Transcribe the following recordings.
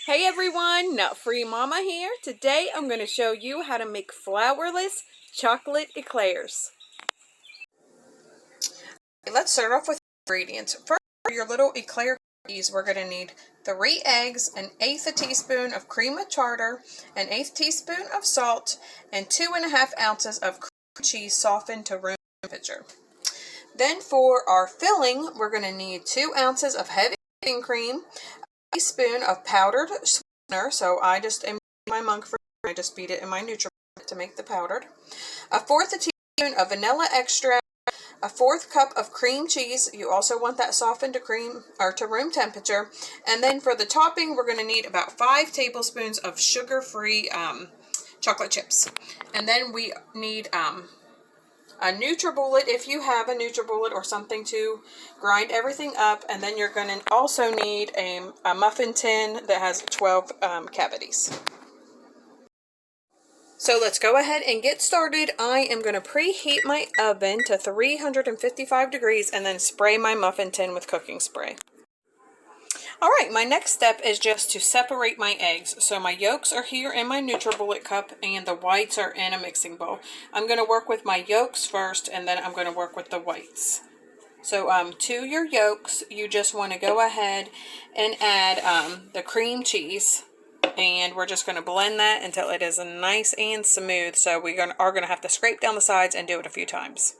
Hey everyone, Nut Free Mama here. Today I'm going to show you how to make flourless chocolate eclairs. Let's start off with ingredients. First, for your little eclair cookies, we're going to need 3 eggs, 1/8 a teaspoon of cream of tartar, 1/8 teaspoon of salt, and 2½ ounces of cream cheese softened to room temperature. Then for our filling, we're going to need 2 ounces of heavy whipping cream, a teaspoon of powdered sweetener, so I just am my Monkfruit, I just beat it in my Nutribullet to make the powdered, 1/4 a teaspoon of vanilla extract, 1/4 cup of cream cheese. You also want that softened to cream or to room temperature. And then for the topping, we're going to need about 5 tablespoons of sugar-free chocolate chips. And then we need a Nutribullet, if you have a Nutribullet or something to grind everything up. And then you're going to also need a muffin tin that has 12 cavities. So let's go ahead and get started. I am going to preheat my oven to 355 degrees and then spray my muffin tin with cooking spray. Alright, my next step is just to separate my eggs. So my yolks are here in my Nutribullet cup and the whites are in a mixing bowl. I'm going to work with my yolks first and then I'm going to work with the whites. So to your yolks, you just want to go ahead and add the cream cheese. And we're just going to blend that until it is nice and smooth. So we are going to have to scrape down the sides and do it a few times.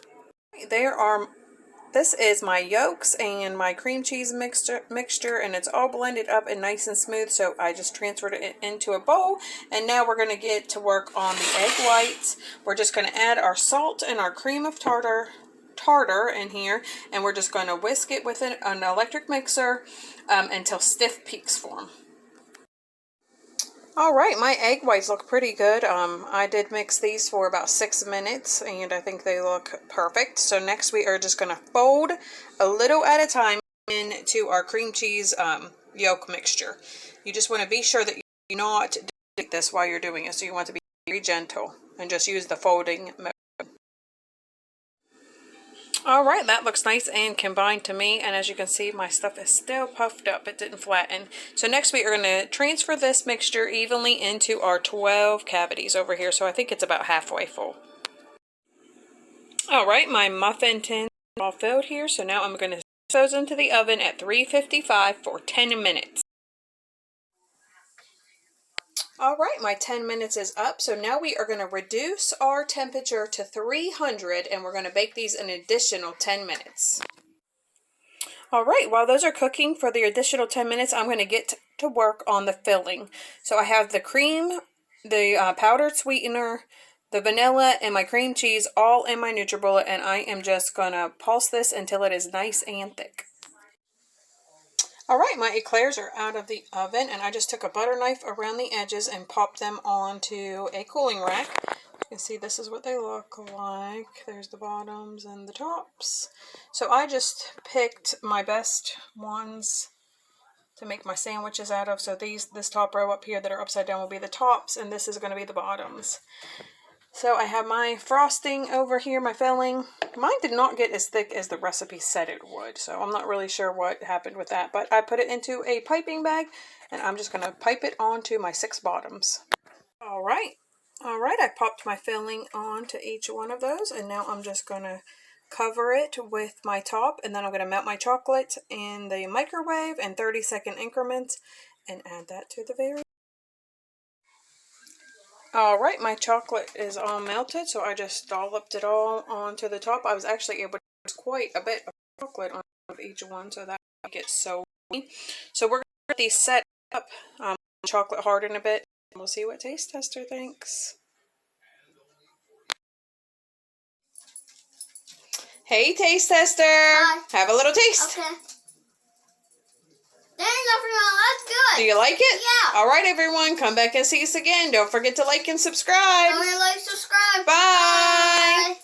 This is my yolks and my cream cheese mixture, and it's all blended up and nice and smooth. So I just transferred it into a bowl, and now we're going to get to work on the egg whites. We're just going to add our salt and our cream of tartar in here, and we're just going to whisk it with an electric mixer until stiff peaks form. Alright, my egg whites look pretty good. I did mix these for about 6 minutes and I think they look perfect. So next we are just going to fold a little at a time into our cream cheese yolk mixture. You just want to be sure that you not do this while you're doing it. So you want to be very gentle and just use the folding method. Alright, that looks nice and combined to me, and as you can see, my stuff is still puffed up. It didn't flatten. So next we are going to transfer this mixture evenly into our 12 cavities over here, so I think it's about halfway full. Alright, my muffin tin is all filled here, so now I'm going to put those into the oven at 355 for 10 minutes. Alright, my 10 minutes is up, so now we are going to reduce our temperature to 300 and we're going to bake these an additional 10 minutes. Alright, while those are cooking for the additional 10 minutes, I'm going to get to work on the filling. So I have the cream, the powdered sweetener, the vanilla, and my cream cheese all in my Nutribullet, and I am just going to pulse this until it is nice and thick. Alright, my eclairs are out of the oven, and I just took a butter knife around the edges and popped them onto a cooling rack. You can see this is what they look like. There's the bottoms and the tops. So I just picked my best ones to make my sandwiches out of. So this top row up here that are upside down will be the tops, and this is going to be the bottoms. So I have my frosting over here, my filling. Mine did not get as thick as the recipe said it would, so I'm not really sure what happened with that. But I put it into a piping bag, and I'm just going to pipe it onto my 6 bottoms. Alright, I popped my filling onto each one of those, and now I'm just going to cover it with my top, and then I'm going to melt my chocolate in the microwave in 30-second increments, and add that to the very. Alright, my chocolate is all melted, so I just dolloped it all onto the top. I was actually able to use quite a bit of chocolate on each one, so that gets so yummy. So we're going to get these set up, chocolate harden a bit, and we'll see what Taste Tester thinks. Hey, Taste Tester! Hi. Have a little taste. Okay. That's good. Do you like it? Yeah. Alright, everyone, come back and see us again. Don't forget to like and subscribe. Comment, like, subscribe. Bye. Bye.